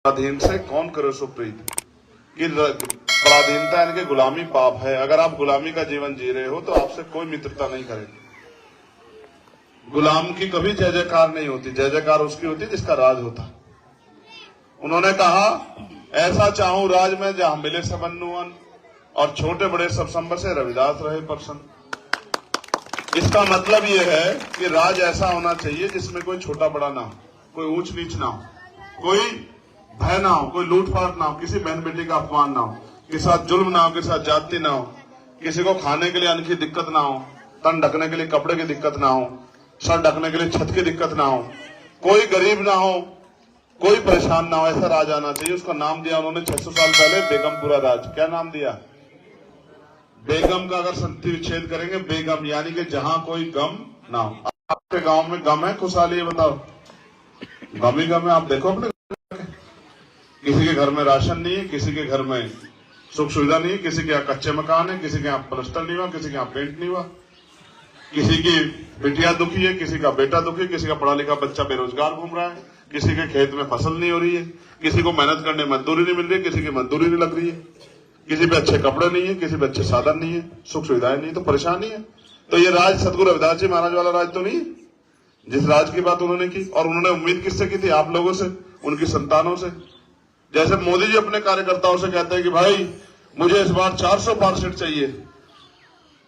पराधीन से कौन करे सो प्रीत कि पराधीनता यानी कि गुलामी पाप है। अगर आप गुलामी का जीवन जी रहे हो तो आपसे कोई मित्रता नहीं करेगी। गुलाम की कभी जय जयकार नहीं होती, जय जयकार उसकी होती जिसका राज होता। उन्होंने कहा ऐसा चाहूं राज में जहां मिले सब अन्नुअन और छोटे बड़े सब संबर से रविदास रहे प्रसन्न। इसका मतलब यह है कि राज ऐसा होना चाहिए जिसमें कोई छोटा बड़ा ना हो, कोई ऊंच नीच ना हो, कोई भय ना हो, कोई लूटपाट ना हो, किसी बहन बेटी का अपमान ना हो, किसी साथ जुल्म ना हो, किसी साथ जाति ना हो, किसी को खाने के लिए अन्न की दिक्कत ना हो, तन ढकने के लिए कपड़े की दिक्कत ना हो, सर ढकने के लिए छत की दिक्कत ना हो, कोई गरीब ना हो, कोई परेशान ना हो। ऐसा राज आना चाहिए। उसका नाम दिया उन्होंने 600 साल पहले बेगमपुरा राज। क्या नाम दिया? बेगम का अगर संधि विच्छेद करेंगे बेगम, यानी कि जहां कोई गम ना हो। आपके गांव में गम है खुशहाली? बताओ, गम ही गम है। आप देखो अपने किसी के घर में राशन नहीं है, किसी के घर में सुख सुविधा नहीं है, किसी के यहाँ कच्चे मकान है, किसी के यहाँ प्लास्टर नहीं हुआ, किसी के यहाँ पेंट नहीं हुआ, किसी की बिटिया दुखी है, किसी का बेटा दुखी है, किसी का पढ़ा लिखा बच्चा बेरोजगार घूम रहा है, किसी के खेत में फसल नहीं हो रही है, किसी को मेहनत करने मजदूरी नहीं मिल रही है, किसी की मजदूरी नहीं लग रही है, किसी पे अच्छे कपड़े नहीं है, किसी पे अच्छे साधन नहीं है, सुख सुविधाएं नहीं, तो परेशानी है। तो ये राज सदगुरु रविदास जी महाराज वाला राज तो नहीं है जिस राज की बात उन्होंने की। और उन्होंने उम्मीद किससे की थी? आप लोगों से, उनकी संतानों से। जैसे मोदी जी अपने कार्यकर्ताओं से कहते हैं कि भाई मुझे इस बार 400 पार सीट चाहिए,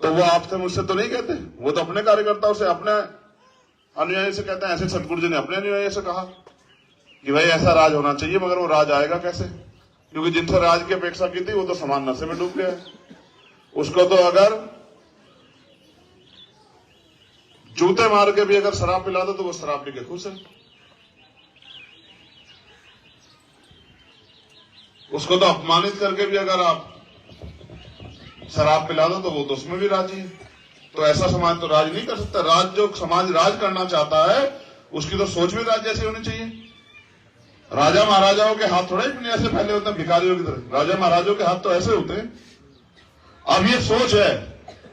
तो वो आपसे मुझसे तो नहीं कहते, वो तो अपने कार्यकर्ताओं से, अपने अनुयायी से कहते हैं। ऐसे सतगुरु जी ने अपने अनुयायी से कहा कि भाई ऐसा राज होना चाहिए, मगर वो राज आएगा कैसे? क्योंकि जिनसे राज की अपेक्षा की थी वो तो समान नशे में डूब गया है। उसको तो अगर जूते मार के भी अगर शराब पिला दो तो वो शराब पी के खुश है। उसको तो अपमानित करके भी अगर आप शराब पिला दो तो वो तो उसमें भी राजी है। तो ऐसा समाज तो राज नहीं कर सकता। राज जो समाज राज करना चाहता है उसकी तो सोच भी राज जैसी होनी चाहिए। राजा महाराजाओं के हाथ थोड़ा ही ऐसे फैले होते हैं भिखारियों की तरह। राजा महाराजाओं के हाथ तो ऐसे होते हैं। अब ये सोच है,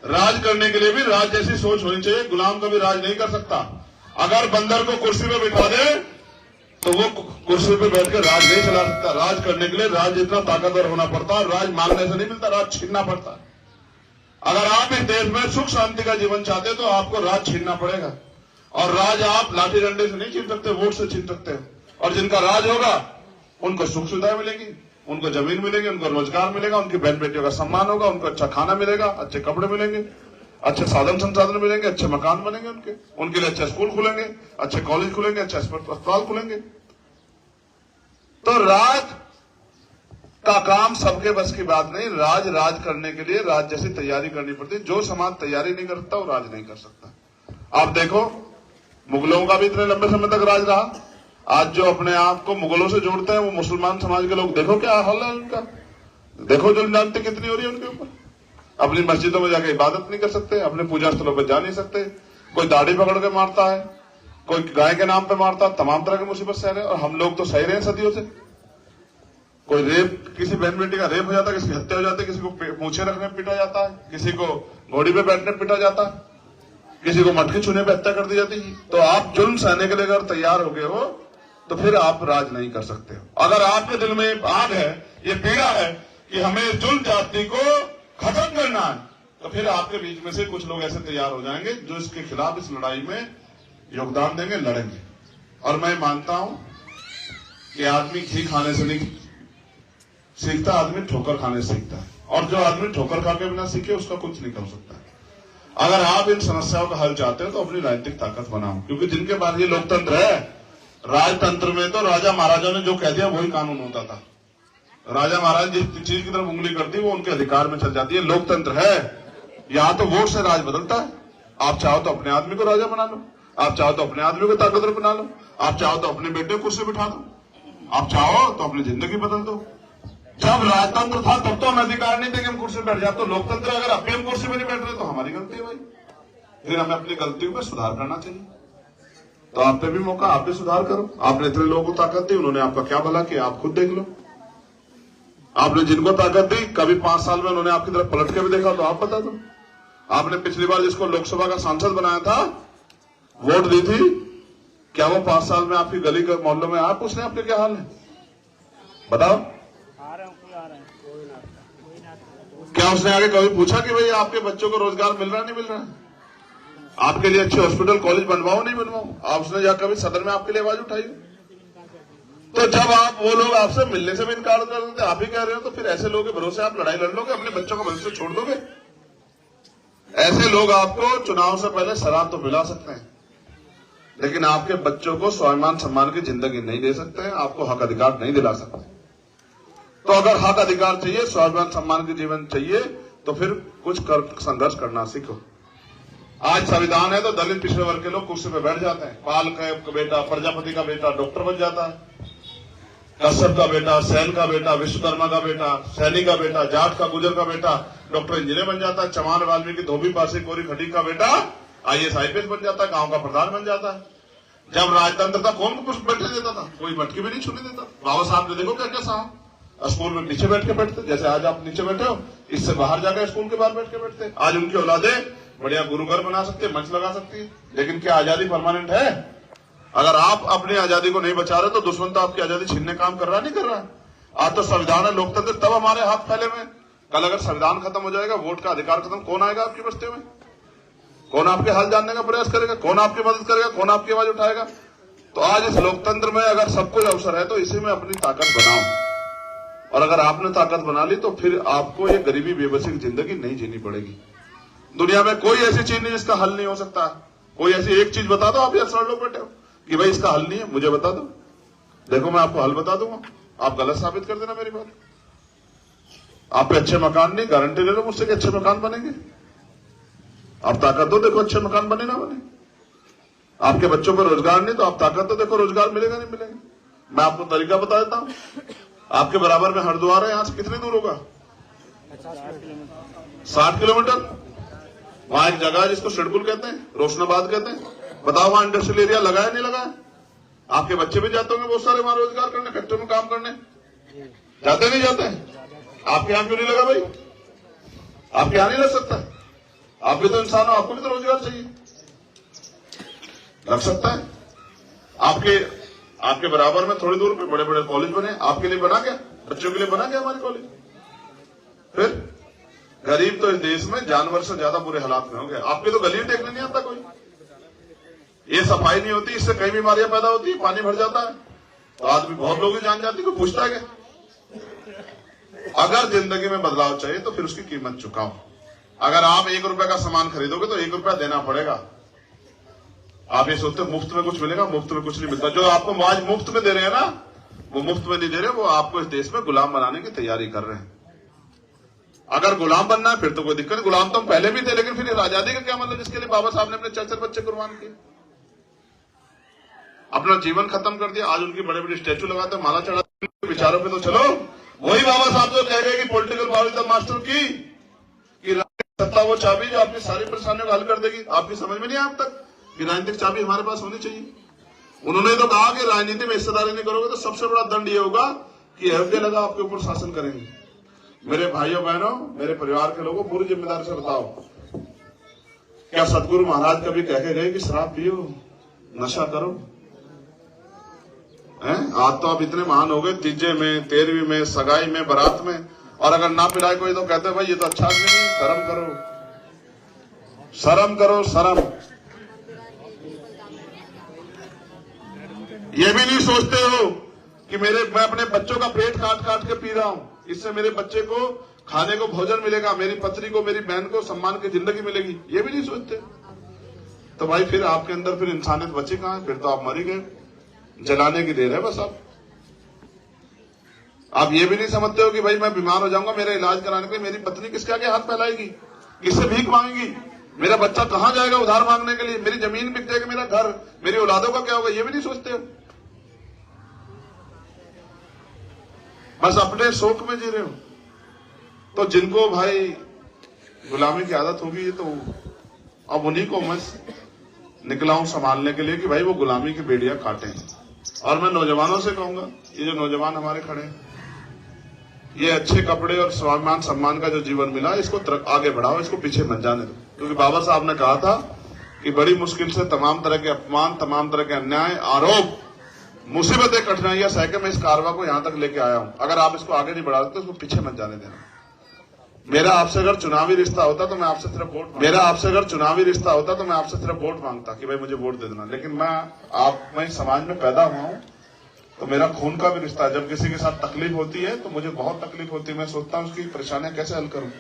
राज करने के लिए भी राज जैसी सोच होनी चाहिए। गुलाम कभी राज नहीं कर सकता। अगर बंदर को कुर्सी पे बिठा दे तो वो कुर्सी पे बैठ कर राज नहीं चला सकता। राज करने के लिए राज इतना ताकतवर होना पड़ता है। राज मांगने से नहीं मिलता, राज छीनना पड़ता है। अगर आप इस देश में सुख शांति का जीवन चाहते हो तो आपको राज छीनना पड़ेगा। और राज आप लाठी डंडे से नहीं छीन सकते, वोट से छीन सकते हो। और जिनका राज होगा उनको सुख सुविधाएं मिलेगी, उनको जमीन मिलेगी, उनको रोजगार मिलेगा, उनकी बहन बेटियों का सम्मान होगा, उनको अच्छा खाना मिलेगा, अच्छे कपड़े मिलेंगे, अच्छे साधन संसाधन मिलेंगे, अच्छे मकान बनेंगे, उनके लिए अच्छे स्कूल खुलेंगे, अच्छे कॉलेज खुलेंगे, अच्छे अस्पताल खुलेंगे। तो राज का काम सबके बस की बात नहीं। राज करने के लिए राज जैसी तैयारी करनी पड़ती है। जो समाज तैयारी नहीं करता वो राज नहीं कर सकता। आप देखो मुगलों का भी इतने लंबे समय तक राज रहा। आज जो अपने आप को मुगलों से जोड़ते हैं वो मुसलमान समाज के लोग, देखो क्या हाल है उनका। देखो जुल्म कितनी हो रही है उनके ऊपर। अपनी मस्जिदों में जाकर इबादत नहीं कर सकते, अपने पूजा स्थलों पर जा नहीं सकते, कोई दाढ़ी पकड़ के मारता है, कोई गाय के नाम पे मारता है। तमाम तरह की मुसीबत सह रहे हैं और हम लोग तो सह रहे हैं सदियों से। कोई रेप, किसी बहन बेटी का रेप हो जाता है, किसी की हत्या हो जाती है, किसी को पूछे रखने पिटा जाता है, किसी को घोड़ी पे बैठने पिटा जाता है, किसी को मटकी छूने पे हत्या कर दी जाती है। तो आप जुल्म सहने के लिए अगर तैयार हो गए हो तो फिर आप राज नहीं कर सकते हो। अगर आपके दिल में आग है, ये पीड़ा है कि हमें जुल्म जाति को खत्म करना है, तो फिर आपके बीच में से कुछ लोग ऐसे तैयार हो जाएंगे जो इसके खिलाफ इस लड़ाई में योगदान देंगे, लड़ेंगे। और मैं मानता हूं कि आदमी घी खाने से नहीं सीखता, आदमी ठोकर खाने से सीखता है। और जो आदमी ठोकर खा के बिना सीखे उसका कुछ नहीं कर सकता। अगर आप इन समस्याओं का हल चाहते हो तो अपनी राजनीतिक ताकत बनाओ। क्योंकि जिनके पास ये लोकतंत्र है, राजतंत्र में तो राजा महाराजा ने जो कह दिया वही कानून होता था। राजा महाराज जिस चीज की तरफ उंगली करती है वो उनके अधिकार में चल जाती है। लोकतंत्र है, यहां तो वोट से राज बदलता है। आप चाहो तो अपने आदमी को राजा बना लो, आप चाहो तो अपने आदमी को ताकतवर बना लो, आप चाहो तो अपने बेटे को कुर्सी बिठा दो, आप चाहो तो अपनी जिंदगी बदल दो। जब राजतंत्र था तब तो हम अधिकार नहीं थे कि हम कुर्सी पर बैठ जाए। तो लोकतंत्र अगर अब भी हम कुर्सी पर नहीं बैठ रहे तो हमारी गलती है भाई। फिर हमें अपनी गलतियों पर सुधार करना चाहिए। तो आप पे भी मौका, आप भी सुधार करो। आपने इतने लोगों को ताकत दी, उन्होंने आपका क्या भला किया आप खुद देख लो। आपने जिनको ताकत दी कभी 5 साल में उन्होंने आपकी तरफ पलट के भी देखा तो आप बता दो। आपने पिछली बार जिसको लोकसभा का सांसद बनाया था, वोट दी थी, क्या वो 5 साल में आपकी गली के मोहल्लों में आया पूछने आपके क्या हाल है? बताओ, क्या उसने आगे कभी पूछा कि भाई आपके बच्चों को रोजगार मिल रहा नहीं मिल रहा है? आपके लिए अच्छे हॉस्पिटल कॉलेज बनवाओ नहीं बनवाओ? आप उसने या कभी सदन में आपके लिए आवाज उठाई? तो जब आप वो लोग आपसे मिलने से भी इनकार कर देते, आप ही कह रहे हो, तो फिर ऐसे लोगों के भरोसे आप लड़ाई लड़ लोगे? अपने बच्चों का भविष्य छोड़ दोगे? ऐसे लोग आपको चुनाव से पहले शराब तो पिला सकते हैं, लेकिन आपके बच्चों को स्वाभिमान सम्मान की जिंदगी नहीं दे सकते हैं, आपको हक अधिकार नहीं दिला सकते। तो अगर हक अधिकार चाहिए, स्वाभिमान सम्मान की जीवन चाहिए, तो फिर कुछ संघर्ष करना सीखो। आज संविधान है तो दलित पिछड़े वर्ग के लोग कुर्सी पे बैठ जाते हैं। पाल का बेटा, प्रजापति का बेटा डॉक्टर बन जाता है, कश्यप का बेटा, सेन का बेटा, विश्वकर्मा का बेटा, सैनी का बेटा, जाट का, गुजर का बेटा डॉक्टर इंजीनियर बन जाता है, चमार वाल्मीकि धोबी पासी कोरी खटी का बेटा IAS IPS बन जाता है, गांव का प्रधान बन जाता है। जब राजतंत्र था कौन कुछ बैठने देता था? कोई मटकी भी नहीं छूने देता। बाबा साहब ने देखो क्या क्या साहब स्कूल में नीचे बैठ के बैठते, जैसे आज आप नीचे बैठे हो, इससे बाहर जाकर स्कूल के बाहर बैठ के बैठते। आज उनकी औलादें बढ़िया गुरुघर बना सकती है, मंच लगा सकती है, लेकिन क्या आजादी परमानेंट है? अगर आप अपनी आजादी को नहीं बचा रहे तो दुश्मन तो आपकी आजादी छीनने काम कर रहा नहीं कर रहा। आज तो संविधान है, लोकतंत्र, तब हमारे हाथ फैले हुए। कल अगर संविधान खत्म हो जाएगा, वोट का अधिकार खत्म, कौन आएगा आपकी बस्ती में? कौन आपके हाल जानने का प्रयास करेगा? कौन आपकी मदद करेगा? कौन आपकी आवाज उठाएगा? तो आज इस लोकतंत्र में अगर सब कुछ अवसर है तो इसी में अपनी ताकत बनाओ, और अगर आपने ताकत बना ली तो फिर आपको ये गरीबी बेबसी की जिंदगी नहीं जीनी पड़ेगी। दुनिया में कोई ऐसी चीज नहीं जिसका हल नहीं हो सकता। कोई ऐसी एक चीज बता दो, आप यहाँ सर लोग बैठे हो कि भाई इसका हल नहीं है, मुझे बता दो, देखो मैं आपको हल बता दूंगा, आप गलत साबित कर देना मेरी बात। आप पे अच्छे मकान नहीं, गारंटी ले लो मुझसे कि अच्छे मकान बनेंगे। आप ताकत दो, देखो अच्छे मकान बने ना बने। आपके बच्चों पर रोजगार नहीं, तो आप ताकत दो, देखो रोजगार मिलेगा नहीं मिलेगा। मैं आपको तरीका बता देता हूं। आपके बराबर में हरिद्वार है, यहां से कितनी दूर होगा? 60 किलोमीटर। वहां एक जगह है जिसको शेडकुल कहते हैं, रोशनाबाद कहते हैं। बताओ वहां इंडस्ट्रियल एरिया लगाया नहीं लगाया? आपके बच्चे भी जाते होंगे बहुत सारे वहां रोजगार करने, फैक्ट्री में काम करने, जाते नहीं जाते हैं? आपके यहां क्यों नहीं लगा भाई? आपके यहां नहीं लग सकता? आप भी तो इंसान हो, आपको भी तो रोजगार चाहिए, लग सकता है। आपके बराबर में थोड़ी दूर पे बड़े बड़े कॉलेज बने, आपके लिए बना क्या? बच्चों के लिए बना क्या हमारे कॉलेज? फिर गरीब तो इस देश में जानवर से ज्यादा बुरे हालात में हो गए। आपके तो गली देखने नहीं आता कोई, ये सफाई नहीं होती, इससे कई बीमारियां पैदा होती है, पानी भर जाता है तो आदमी, बहुत लोग जान जाती है, कोई पूछता है क्या? अगर जिंदगी में बदलाव चाहिए तो फिर उसकी कीमत चुकाओ। अगर आप 1 रुपए का सामान खरीदोगे तो 1 रुपया देना पड़ेगा। आप ये सोचते मुफ्त में कुछ मिलेगा, मुफ्त में कुछ नहीं मिलता। जो आपको आज मुफ्त में दे रहे हैं ना, वो मुफ्त में नहीं दे रहे, वो आपको इस देश में गुलाम बनाने की तैयारी कर रहे हैं। अगर गुलाम बनना है फिर तो कोई दिक्कत नहीं, गुलाम तो हम पहले भी थे, लेकिन फिर आजादी का क्या मतलब जिसके लिए बाबा साहब ने अपने 4 बच्चे कुर्बान किए, अपना जीवन खत्म कर दिया। आज उनकी बड़े बड़े स्टैचू लगाते, माला चढ़ाते, विचारों पे तो चलो। वही बाबा साहब जो कह रहे कि political power is the master की, कि सत्ता वो चाबी जो आपकी सारी परेशानियों का हल कर देगी। आपकी समझ में नहीं आया अब तक कि राजनीतिक चाबी हमारे पास होनी चाहिए। उन्होंने तो कहा कि राजनीति में हिस्सेदारी नहीं करोगे तो सबसे बड़ा दंड ये होगा कि एफडीए लगा आपके ऊपर शासन करेंगे। मेरे भाइयों बहनों, मेरे परिवार के लोगों, पूरी जिम्मेदारी से बताओ, क्या सतगुरु महाराज कभी कह के गए कि शराब पियो, नशा करो? आज तो आप इतने महान हो गए, तीजे में, 13वीं में, सगाई में, बारात में, और अगर ना पिलाए कोई तो कहते भाई ये तो अच्छा आदमी नहीं, शर्म करो, शर्म करो, शर्म। ये भी नहीं सोचते हो कि मैं अपने बच्चों का पेट काट काट के पी रहा हूं, इससे मेरे बच्चे को खाने को भोजन मिलेगा, मेरी पत्नी को, मेरी बहन को सम्मान की जिंदगी मिलेगी, ये भी नहीं सोचते। तो भाई फिर आपके अंदर फिर इंसानियत बची कहां है? फिर तो आप मर ही गए, जलाने की देर है बस। आप ये भी नहीं समझते हो कि भाई मैं बीमार हो जाऊंगा, मेरा इलाज कराने के लिए मेरी पत्नी किसके आगे हाथ फैलाएगी, किससे भीख मांगेगी, मेरा बच्चा कहां जाएगा उधार मांगने के लिए, मेरी जमीन बिक जाएगी, मेरा घर, मेरी औलादों का क्या होगा, ये भी नहीं सोचते हो। बस अपने शौक में जी रहे हो। तो जिनको भाई गुलामी की आदत होगी, तो अब उन्हीं को मैं निकला हूं संभालने के लिए कि भाई वो गुलामी की बेड़ियां काटें। और मैं नौजवानों से कहूंगा, ये जो नौजवान हमारे खड़े हैं, ये अच्छे कपड़े और स्वाभिमान सम्मान का जो जीवन मिला, इसको आगे बढ़ाओ, इसको पीछे मत जाने दो। क्योंकि बाबा साहब ने कहा था कि बड़ी मुश्किल से तमाम तरह के अपमान, तमाम तरह के अन्याय, आरोप मुसीबतें कठिनाइयां सह के मैं इस कारवा को यहां तक लेके आया हूं। अगर आप इसको आगे नहीं बढ़ा सकते, उसको पीछे मत जाने देना। मेरा आपसे अगर चुनावी रिश्ता होता तो मैं आपसे सिर्फ वोट मांगता कि भाई मुझे वोट दे देना। लेकिन मैं समाज में पैदा हुआ हूं, तो मेरा खून का भी रिश्ता है। जब किसी के साथ तकलीफ होती है तो मुझे बहुत तकलीफ होती है। मैं सोचता हूं उसकी परेशानियां कैसे हल करूं।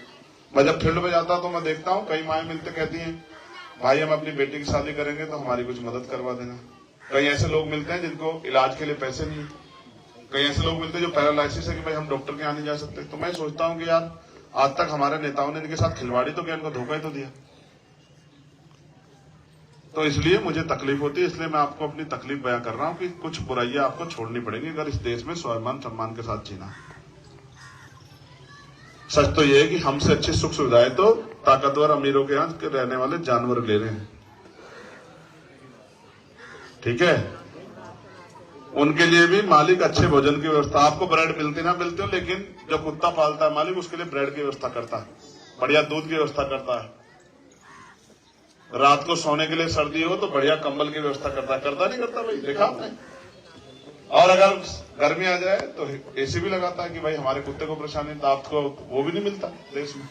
मैं जब फील्ड में जाता हूं तो मैं देखता हूं कई माएं मिलते कहती हैं भाई हम अपनी बेटी की शादी करेंगे तो हमारी कुछ मदद करवा देना। कई ऐसे लोग मिलते हैं जिनको इलाज के लिए पैसे नहीं है। कई ऐसे लोग मिलते हैं जो पैरालाइसिस है कि भाई हम डॉक्टर के यहाँ नहीं जा सकते। तो मैं सोचता हूं कि यार आज तक हमारे नेताओं ने इनके साथ खिलवाड़ी तो किया, इनको धोखा ही तो दिया। तो इसलिए मुझे तकलीफ होती है, इसलिए मैं आपको अपनी तकलीफ बयां कर रहा हूं कि कुछ बुराइयां आपको छोड़नी पड़ेंगी अगर इस देश में स्वाभिमान सम्मान के साथ जीना। सच तो यह है कि हमसे अच्छी सुख सुविधाएं तो ताकतवर अमीरों के यहां रहने वाले जानवर ले रहे हैं। ठीक है, उनके लिए भी मालिक अच्छे भोजन की व्यवस्था, आपको ब्रेड मिलती ना मिलती हो, लेकिन जो कुत्ता पालता है मालिक उसके लिए ब्रेड की व्यवस्था करता है, बढ़िया दूध की व्यवस्था करता है। रात को सोने के लिए सर्दी हो तो बढ़िया कंबल की व्यवस्था करता नहीं करता भाई, देखा आपने। और अगर गर्मी आ जाए तो एसी भी लगाता है कि भाई हमारे कुत्ते को परेशानी, तो आपको वो भी नहीं मिलता देश में।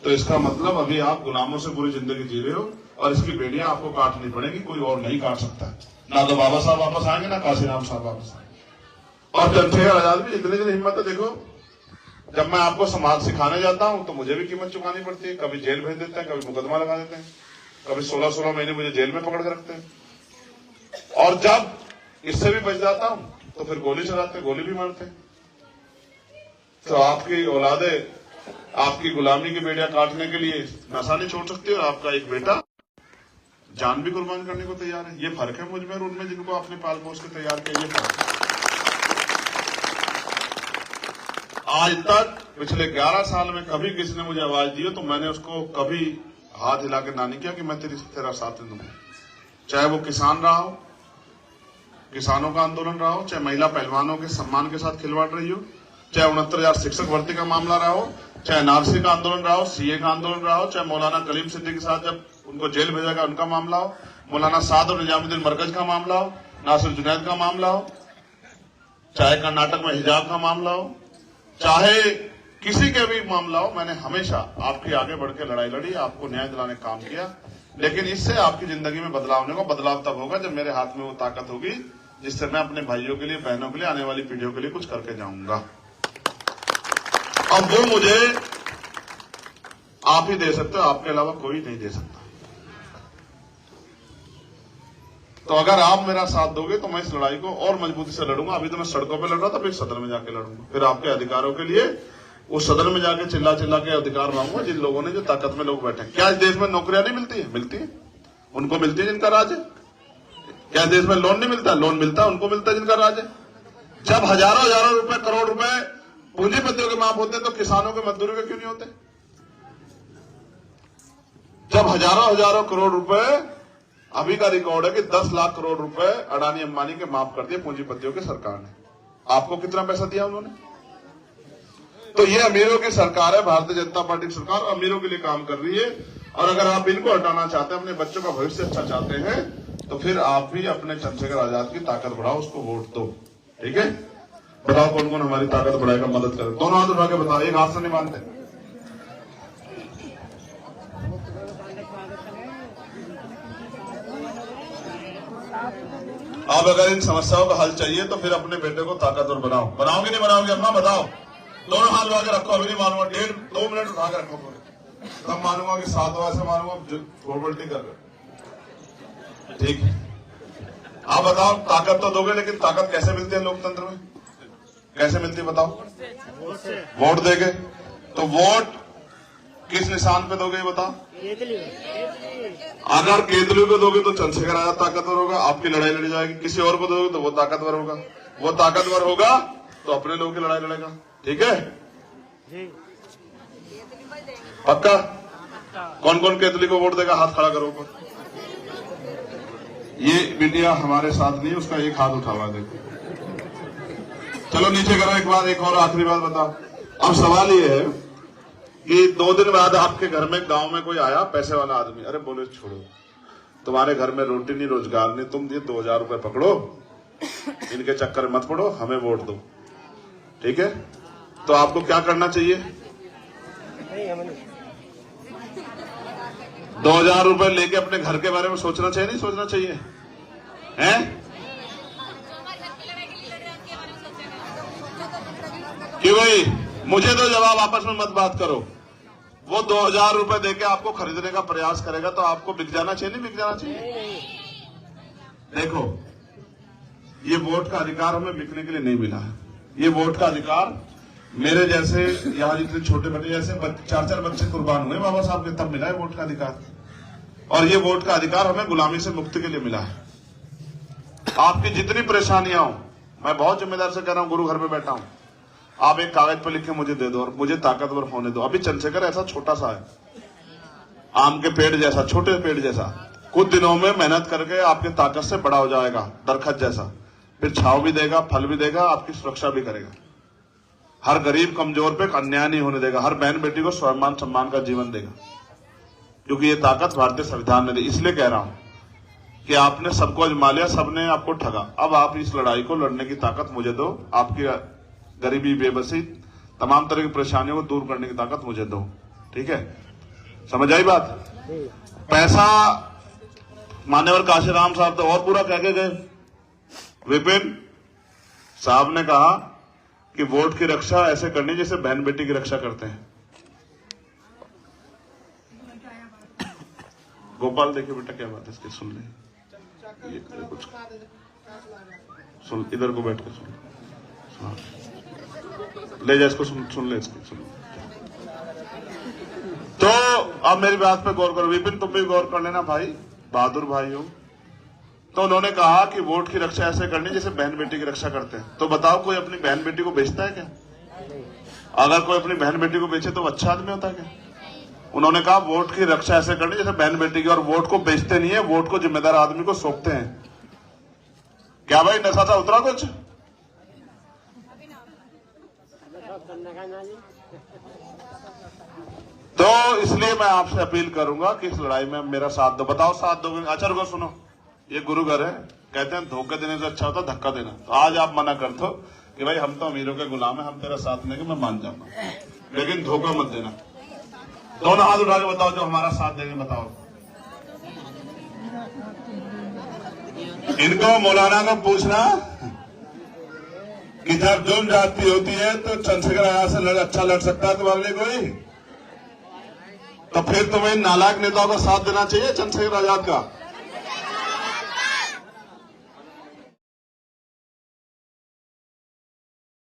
तो इसका मतलब अभी आप गुलामों से पूरी जिंदगी जी रहे हो और इसकी बेड़ियां आपको काटनी पड़ेगी, कोई और नहीं काट सकता। ना तो बाबा साहब वापस आएंगे ना काशीराम साहब वापस आएंगे। और चंद्रशेखर आजाद भी इतनी दिन हिम्मत है। देखो जब मैं आपको समाज सिखाने जाता हूं तो मुझे भी कीमत चुकानी पड़ती है। कभी जेल भेज देते हैं, कभी मुकदमा लगा देते हैं, कभी 16-16 महीने मुझे जेल में पकड़ के रखते हैं। और जब इससे भी बच जाता हूं तो फिर गोली चलाते, गोली भी मारते। तो आपकी औलादे आपकी गुलामी की बेड़ियां काटने के लिए नशा नहीं छोड़ सकती और आपका एक बेटा जान भी कुर्बान करने को तैयार है। ये फर्क है मुझ में और उनमें जिनको आपने पाल पोस के तैयार किया, ये फर्क है। आज तक पिछले 11 साल में कभी किसी ने मुझे आवाज दी हो तो मैंने उसको कभी हाथ हिला के ना नहीं किया कि मैं तेरा साथ दूंगा। चाहे वो किसान रहा हो, किसानों का आंदोलन रहा हो, चाहे महिला पहलवानों के सम्मान के साथ खिलवाड़ रही हो, चाहे 69,000 शिक्षक भर्ती का मामला रहा हो, चाहे नारसी का आंदोलन रहा हो, सीए का आंदोलन रहा हो, चाहे मौलाना कलीम सिद्दीकी के साथ जब उनको जेल भेजा गया उनका मामला हो, मौलाना साद और निजामुद्दीन मरकज का मामला हो, नासिर जुनैद का मामला हो, चाहे कर्नाटक में हिजाब का मामला हो, चाहे किसी के भी मामला हो, मैंने हमेशा आपके आगे बढ़ के लड़ाई लड़ी, आपको न्याय दिलाने का काम किया। लेकिन इससे आपकी जिंदगी में बदलाव नहीं होगा। बदलाव तब होगा जब मेरे हाथ में वो ताकत होगी जिससे मैं अपने भाइयों के लिए, बहनों के लिए, आने वाली पीढ़ियों के लिए कुछ करके जाऊंगा। अब वो मुझे आप ही दे सकते हो, आपके अलावा कोई नहीं दे सकता। तो अगर आप मेरा साथ दोगे तो मैं इस लड़ाई को और मजबूती से लड़ूंगा। अभी तो मैं सड़कों पे लड़ रहा था, फिर सदन में जाके लड़ूंगा, फिर आपके अधिकारों के लिए उस सदन में जाके चिल्ला चिल्ला के अधिकार मांगूंगा जिन लोगों ने, जो ताकत में लोग बैठे हैं। क्या इस देश में नौकरियां नहीं मिलती है? मिलती है, उनको मिलती है जिनका राज है। क्या देश में लोन नहीं मिलता? लोन मिलता है, उनको मिलता है जिनका राज है। जब हजारों हजारों रुपए, करोड़ रुपए पूंजीपतियों के माफ होते हैं तो किसानों के, मजदूरों के क्यों नहीं होते? जब हजारों हजारों करोड़ रुपए, अभी का रिकॉर्ड है कि 10 लाख करोड़ रुपए अडानी अंबानी के माफ कर दिए पूंजीपतियों की सरकार ने। आपको कितना पैसा दिया उन्होंने? तो ये अमीरों की सरकार है, भारतीय जनता पार्टी की सरकार अमीरों के लिए काम कर रही है। और अगर आप इनको हटाना चाहते हैं, अपने बच्चों का भविष्य अच्छा चाहते हैं, तो फिर आप भी अपने चंद्रशेखर आजाद की ताकत बढ़ाओ, उसको वोट दो। ठीक है, बताओ कौन कौन हमारी ताकत बढ़ाएगा, मदद करे। दोनों हाथ उठा के बताओ, एक हाथ से नहीं मानते। अब अगर इन समस्याओं का हल चाहिए तो फिर अपने बेटे को ताकतवर बनाओ। बनाओगे नहीं बनाओगे? अपना बताओ। दोनों हाथ लगा के रखो, अभी नहीं मानूंगा। 1.5-2 मिनट उठा के रखो पूरे, तब मानूंगा कि 7 बजे से मानूंगा फॉर्मेलिटी कर रहे। ठीक है, आप बताओ, ताकत तो दोगे, लेकिन ताकत कैसे मिलती है लोकतंत्र में? कैसे मिलती है बताओ? वोट देके। तो वोट किस निशान पे दोगे बताओ? अगर केजरीवाल को दोगे तो चंद्रशेखर आजाद ताकतवर होगा, आपकी लड़ाई लड़ी जाएगी। किसी और को दोगे तो वो ताकतवर होगा। वो ताकतवर होगा तो अपने लोगों की लड़ाई लड़ेगा। ठीक है, पक्का? कौन कौन केजरीवाल को वोट देगा? हाथ खड़ा करो। ये मीडिया हमारे साथ नहीं, उसका एक हाथ उठावा देखो। चलो नीचे करो। एक बार, एक और आखिरी बात बताओ। अब सवाल ये है कि 2 दिन बाद आपके घर में, गांव में कोई आया पैसे वाला आदमी, अरे बोले छोड़ो, तुम्हारे घर में रोटी नहीं, रोजगार नहीं, तुम ये 2000 रुपए पकड़ो इनके चक्कर में मत पड़ो, हमें वोट दो। ठीक है, तो आपको क्या करना चाहिए? 2000 रुपए लेके अपने घर के बारे में सोचना चाहिए, नहीं सोचना चाहिए? हैं? कि भाई मुझे तो जवाब, आपस में मत बात करो। वो 2000 रुपए देके आपको खरीदने का प्रयास करेगा तो आपको बिक जाना चाहिए, नहीं बिक जाना चाहिए? देखो, ये वोट का अधिकार हमें बिकने के लिए नहीं मिला है। ये वोट का अधिकार मेरे जैसे यहाँ जितने छोटे बच्चे, जैसे 4-4 बच्चे कुर्बान हुए बाबा साहब के, तब मिला है वोट का अधिकार। और ये वोट का अधिकार हमें गुलामी से मुक्ति के लिए मिला है। आपकी जितनी परेशानियां हो, मैं बहुत जिम्मेदार से कह रहा हूं, गुरु घर में बैठा हूं, आप एक कागज पर लिख के मुझे दे दो और मुझे ताकतवर होने दो। अभी चंद्रशेखर ऐसा छोटा सा है, आम के पेड़ जैसा, छोटे पेड़ जैसा, कुछ दिनों में मेहनत करके आपकी ताकत से बड़ा हो जाएगा, दरखत जैसा, फिर छाव भी देगा, फल भी देगा, आपकी सुरक्षा भी करेगा, हर गरीब कमजोर पे अन्याय नहीं होने देगा, हर बहन बेटी को स्वाभिमान सम्मान का जीवन देगा, क्योंकि ये ताकत भारतीय संविधान ने दी। इसलिए कह रहा हूं कि आपने सबको अजमा लिया, सबने आपको ठगा, अब आप इस लड़ाई को लड़ने की ताकत मुझे दो। आपकी गरीबी, बेबसी, तमाम तरह की परेशानियों को दूर करने की ताकत मुझे दो। ठीक है, समझ आई बात? पैसा मान्यवर काशीराम साहब तो और पूरा कह के गए। विपिन साहब ने कहा कि वोट की रक्षा ऐसे करनी जैसे बहन बेटी की रक्षा करते हैं। गोपाल देखिए बेटा क्या बात है इसकी, सुन ले, ये कुछ सुन, इधर को बैठ के सुन, हाँ। ले जा इसको, सुन ले इसकी, सुन। तो अब मेरी बात पे गौर करो, विपिन तुम भी गौर कर लेना भाई, बहादुर भाई हो। तो उन्होंने कहा कि वोट की रक्षा ऐसे करनी जैसे बहन बेटी की रक्षा करते हैं। तो बताओ, कोई अपनी बहन बेटी को बेचता है क्या? अगर कोई अपनी बहन बेटी को बेचे तो अच्छा आदमी होता है क्या? उन्होंने कहा वोट की रक्षा ऐसे करनी जैसे बहन बेटी की, और वोट को बेचते नहीं है, वोट को जिम्मेदार आदमी को सौंपते हैं। क्या भाई नशा सा उतरा कुछ? तो इसलिए मैं आपसे अपील करूंगा कि इस लड़ाई में मेरा साथ दो। बताओ साथ दोगे? अच्छा रुको, सुनो, ये गुरु घर है, कहते हैं धोखे देने से अच्छा होता धक्का देना। तो आज आप मना कर दो कि भाई हम तो अमीरों के गुलाम है, हम तेरा साथ देंगे, मैं मान जाऊंगा, लेकिन धोखा मत देना। दोनों हाथ उठा के बताओ जो हमारा साथ देंगे, बताओ। इनको मौलाना को पूछना कि जब जुर्म जाती होती है तो चंद्रशेखर आजाद से अच्छा लड़ सकता है तुम्हारे लिए कोई? तो फिर तुम्हें नालायक नेताओं का साथ देना चाहिए चंद्रशेखर आजाद का।